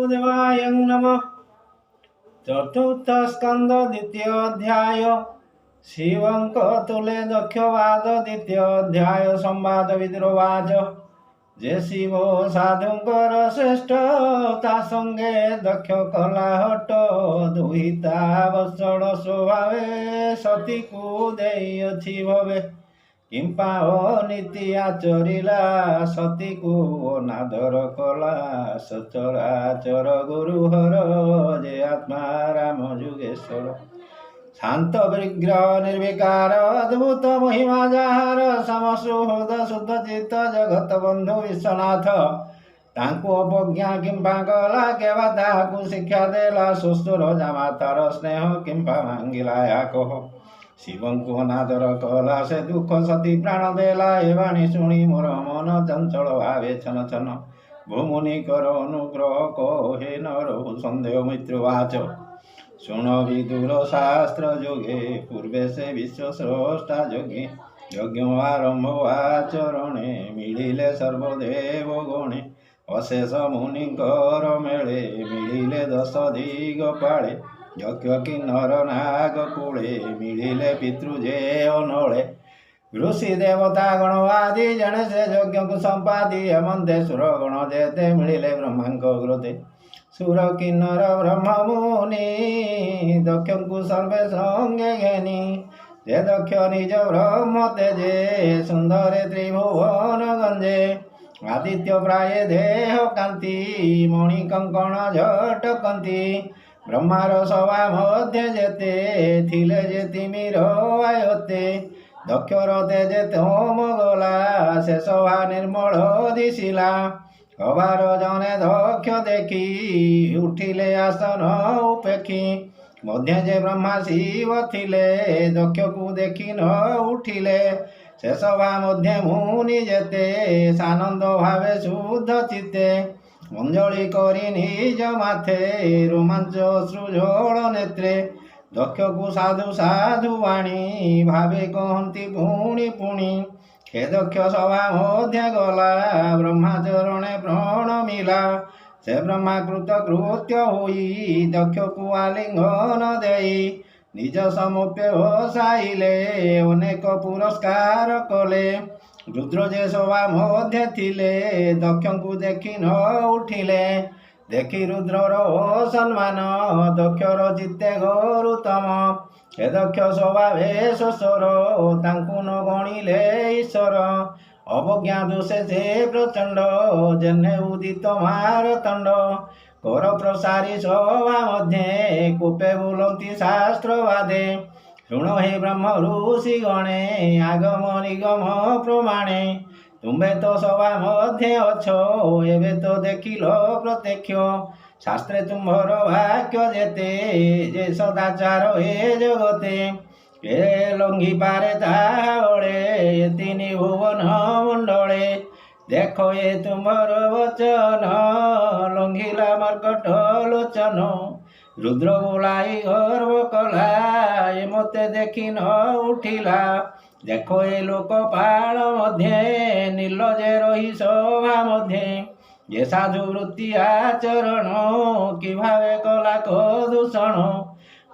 वासुदेवाय नमः। चतुर्थ स्कंद द्वितीय अध्याय शिवंक तुले दक्षवाद द्वितीय अध्याय संवाद विद्रोवाच जे शिव साधुंकर श्रेष्ठ ता संगे दक्ष कला हट दुहिता वत्सल स्वभावे सती को देई अछि भवे किंपा नीति आचरिला सती को अनादर कला सचराचर गुरुहर जे आत्मा राम जुगेश्वर शांत विग्रह निर्विकार अद्भुत महिमा जार समसुहृद शुद्ध चित्त जगत बंधु विश्वनाथ तांको अपज्ञा किंपा कला केवा ताहाकु शिक्षा देला सुस्तुर जामा तार स्नेह किंपा मांगिला या कह शिवं को अनादर कला से दुख सती प्राण देला ए वाणी शुणी मोर मन चंचल भावे छन छन भूमुनि कर अनुग्रह कहे न रहु संदेह मित्रवाच शुण विदुर शास्त्र जोगे पूर्वे से विश्व स्रष्टा जोगे यज्ञ आरंभ आचरणे मिलिले सर्वदेव गणे अशेष मुनिकर मेले मिलिले दश दिग पाळे यज्ञ किन्नर नाग कूले मिलिले पितृजे अनळे ऋषि देवता गण आदि जने से यज्ञ को संपादी हेमंते सुर गण जेते मिलिले ब्रह्मांक ग्रोते सुर किन्नर ब्रह्म मुनि दक्ष को सर्वे संगे घेनी जे दक्ष निज ब्रह्म तेजे सुंदर त्रिभुवन गंजे आदित्य प्राय देह कांति मणि कंकण झटकंती ब्रह्मार सभा मध्य जेते थिले जे तिमिर आयते दक्षर तेजे तोम गला से सभा निर्मल दिशिला अबार जने दक्ष देखी उठिले आसन उपेक्षी मध्य जे ब्रह्मा शिव थिले दक्ष को देखी न उठिले से सभा मध्य मुनि जेते सानंद भावे शुद्ध चित्ते अंजलि करी निज माथे रोमांच सृजल नेत्रे दक्ष को साधु साधु वाणी भावे कहती पुणी पुणी हे दक्ष सभा मध्य गला ब्रह्माचरणे प्रणमिला से ब्रह्माकृत कृत्य होई दक्ष को आलिंगन देई निज समुप्य बसाइले अनेक पुरस्कार कले रुद्र जे सभा मध्य थिले दक्ष को देखी न उठिले देखी रुद्रर सम्मान दक्षर चित्ते गरुतम हे दक्ष स्वभावे शोषर तांकु न गणिले ईश्वर अवज्ञा दोषे से प्रचंड जने उदित मारतंड कर प्रसारी सभा मध्य कूपे बोलती शास्त्रवादे शुण हे ब्रह्म ऋषि गणे आगम निगम प्रमाणे तुम्बे तो सभा मध्य अछो एबे तो देखिल प्रत्यक्ष शास्त्रे तुम्भर वाक्य जेते जे सदाचार हे जगते के लंघी पारे ताहळे तिनि भुवन मंडले देखो ये तुम्भर वचन लंघिला मर्कट लोचन रुद्र बोलाई गर्व कला ए मते देखी न उठिला देखो ए लोक पाल मध्य निर्लजे रही सभा मध्य ये साधु वृत्ति आचरण कि भावे कला को दूषण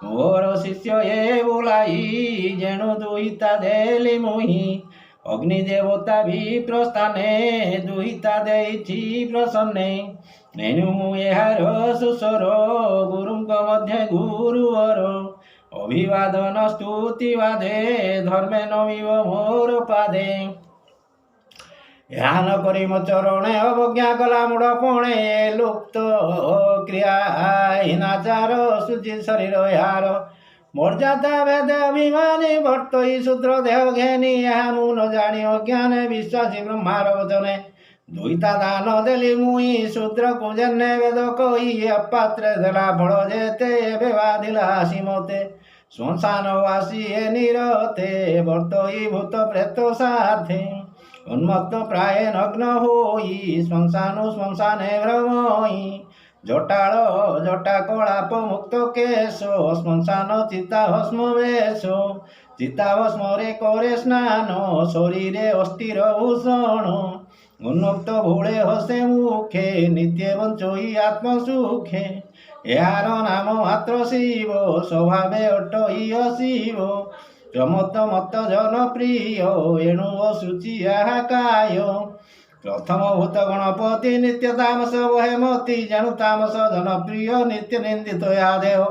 मोर शिष्य ये बोलाई जेणु दुहिता देली मुहि अग्नि देवता भी प्रस्थाने दुहिता देइछि प्रसन्ने नेनु मु एहार सुसर गुरुंक मध्य गुरुवर अभिवादन स्तुतिवादे धर्मे नमिव मोर पादे ध्यान करी मो चरणे अवज्ञा कला मुड़ पणे लुप्त क्रिया हिनाचार सुचि शरीर यार मर्यादा वेद अभिमानी भर्तई शूद्र देह घेनी यहाँ मु न जानी अज्ञान विश्वासी ब्रह्मार वचने दुईता दान देली मुई शूद्र को जन्ने वेद कही अपात्रे देला फल जेते एबे बाधिला आसी मते श्मशानवासी हे निरते भर्तई भूत प्रेत साथे उन्मत्त प्राय नग्न होई श्मशानु श्मशाने भ्रमई जटाल जटा कलाप मुक्त केश श्मशान चिता भस्म वेश चिता भस्म रे करे स्नान शरीरे अस्थिर भूषण उन्मुक्त भोले हसे मुखे नित्य बंचोई आत्मसुखे यार नाम मात्र शिव स्वभावे अटई शिव चमत मत जनप्रिय एणु शुचि काय प्रथम भूत गणपति नित्य तामस वहे मती जाणु तामस जनप्रिय नित्य निंदित या देव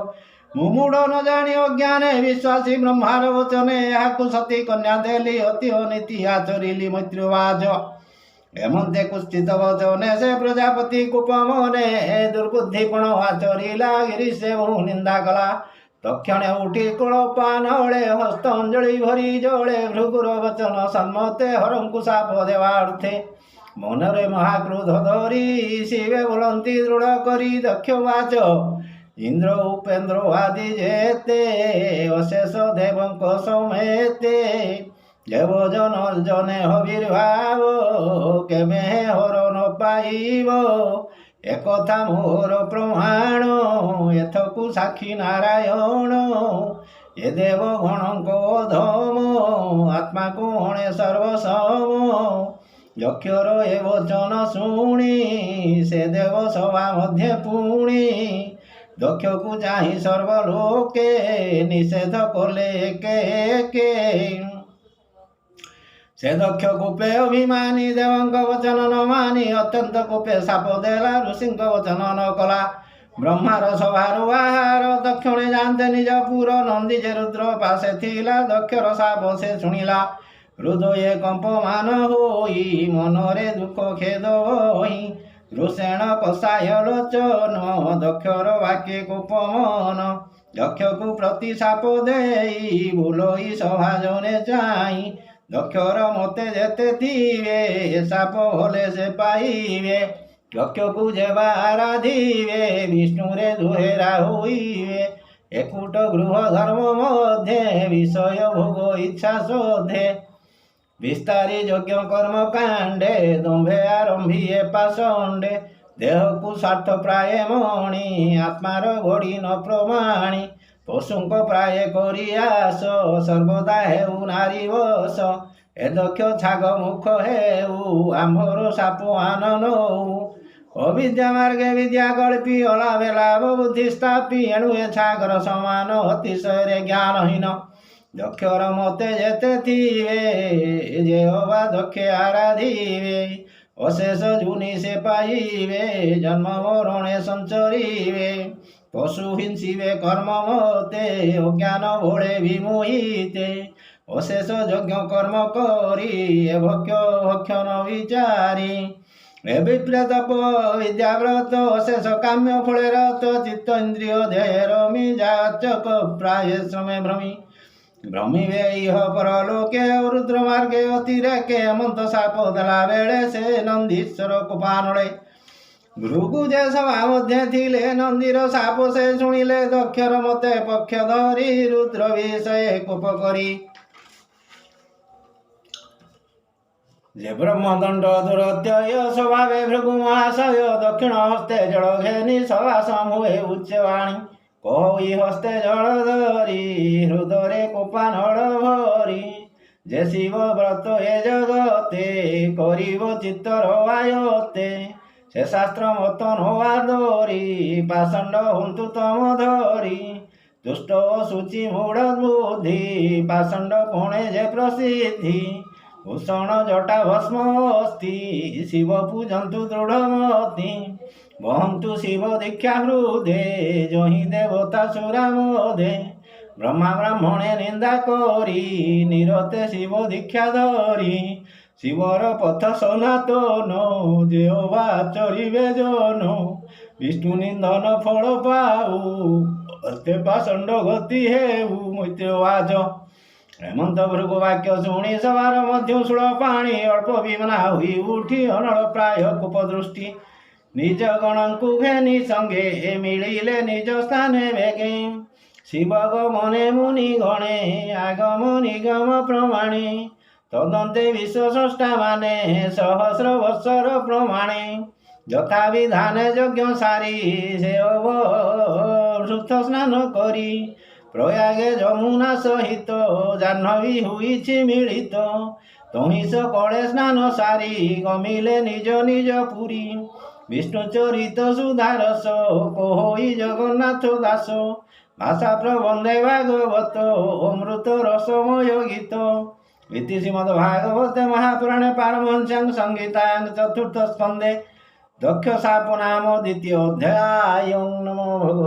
मुमुड़ न जानी अज्ञाने विश्वासी ब्रह्मार वचने यहाँ सती कन्या देली अति नीति आचरिली मैत्रीवाज एमंते कुस्थित वचने से प्रजापति कुपमने दुर्बुद्धिपण आचरिला गिरी से बहु निंदा कला तक्षणे उठी कुलपानळे हस्त अंजलि भरी जळे भृगुर वचन सम्मते हरंकु शाप देवार्थे मनरे महाक्रोध धरी शिवे बोलंती दृढ़ करी दक्ष वाच इंद्र उपेन्द्र आदि जेते अशेष देवंक समेते देवजन जने हविर्भाव केमे हर न पाइब एकथा मोर प्रमाण एथकु साक्षी नारायण ये देव गणक धम आत्मा को हणे सर्वसम यक्षर ए वचन शुणी से देव सभा मध्य पुणी दक्ष को चाही सर्वलोके निषेध कले के से दक्ष कूपे अभिमानी देवंक वचन न मानी अत्यंत कूपे साप देला ऋषिंक वचन न कला ब्रह्मार सभार बाहार दक्षिणे जानते निज पुर नंदी जे रुद्र पासे थिला दक्षर साप से शुणिला हृदय कंपमान होई मनरे दुख खेद होई रोषेण कषाय लोचन दक्षर वाक्य कुपमन दक्ष को प्रति साप देई भूलोई सभा जने चाई दक्षर मते जेते थीवे साप होले से पाइबे दक्ष को जेबा आराधिवे विष्णु रे दुहेरा हुईवे एकुट गृह धर्म मध्य विषय भोग इच्छा शोधे विस्तारी यज्ञ कर्म कांडे दंभे आरंभीए पाषंडे देह को स्वार्थ प्राय मणि आत्मार घोड़ी न प्रमाणी पशुंक प्राय करियास सर्वदा हेउ नारी वश ए दक्ष छाग मुख हेउ आम्भर साप आनन अविद्या मार्गे विद्या कल्पी अलाभे लाभ बुद्धि स्थापी एणु ए छागर समान अतिशय ज्ञानहीन दक्षर मते जेते थीवे जेहोवा दक्ष आराधिवे अशेष जुनि से पाइबे जन्म मरणे संचरिवे पशु हिंसिवे कर्म मते अज्ञान भोले विमोहिते अशेष यज्ञ कर्म करी भक्षण विचारी ए विप्रेत विद्याव्रत अशेष काम्य फले रत चित्त इंद्रिय ध्येय रमी जाचक प्राय श्रमे भ्रमी भ्रमिवे इह परलोके रुद्र मार्गे अतिरेके मंत साप देला बेले से नंदीश्वर कुपानळे भृगु जे सभा मध्य थिले नंदीर साप से शुणिले दक्षर मते पक्ष धरी रुद्र विषय कोप करी जे ब्रह्मदंड दुरत्यय स्वभावे भृगु महाशय दक्षिण हस्ते जल घेनी सभा समूहे उच्चवाणी कही हस्ते जल धरी हृदय कोपानल भरी जे शिव व्रत ए जगते करिब चित्तर आयते से शास्त्र मत नवा धरी पाषंड हंतु तम धरी दुष्ट शुचि मूढ़ बुद्धि पाषंड कोणे जे प्रसिद्धि भूषण जटा भस्म अस्ति शिव पूजन्तु दृढ़मति वहन्तु शिव दीक्षा हृदे जहि देवता सुरा मोदे ब्रह्मा ब्राह्मणे निंदा करी निरते शिव दीक्षा धरी शिवर पथ सनातन जेहोवा चरिबे जन विष्णु निंदन फल पाऊ अस्ते पाषंड गति हेउ मैत्रेवाच हेमंत भृगु वाक्य शुणी सभार मध्य शूल पाणी अल्प विमना हुई उठी अनल प्राय कूप दृष्टि निज गणंकु घेनी संगे मिलिले निज स्थाने बेगे शिवग मने मुनि गणे आगम निगम प्रमाणे तदन्ते विश्वस्रष्टा माने सहस्र वर्षर प्रमाणे यथा विधान यज्ञ सारी से अवृत स्नान करी प्रयागे यमुना सहित जाह्नवी हुईछि मिलित ତହିଁ ସକଳେ ସ୍ନାନ ସାରି ଗମିଲେ ନିଜ ନିଜ ପୁରୀ। ବିଷ୍ଣୁ ଚରିତ ସୁଧାରସ କହୋଇ ଜଗନ୍ନାଥ ଦାସ। ଭାଷା ପ୍ରବନ୍ଧେ ଭାଗବତ ଅମୃତ ରସମୟ ଗୀତ। ଇତି ଶ୍ରୀମଦ୍ଭାଗବତେ ମହାପୁରାଣେ ପାରମହଂସ୍ୟାଂ ସଂହିତାୟାଂ ଚତୁର୍ଥ ସ୍କନ୍ଧେ ଦକ୍ଷ ଶାପ ନାମ ଦ୍ୱିତୀୟ ଅଧ୍ୟାୟ। ନମୋ ଭଗବତେ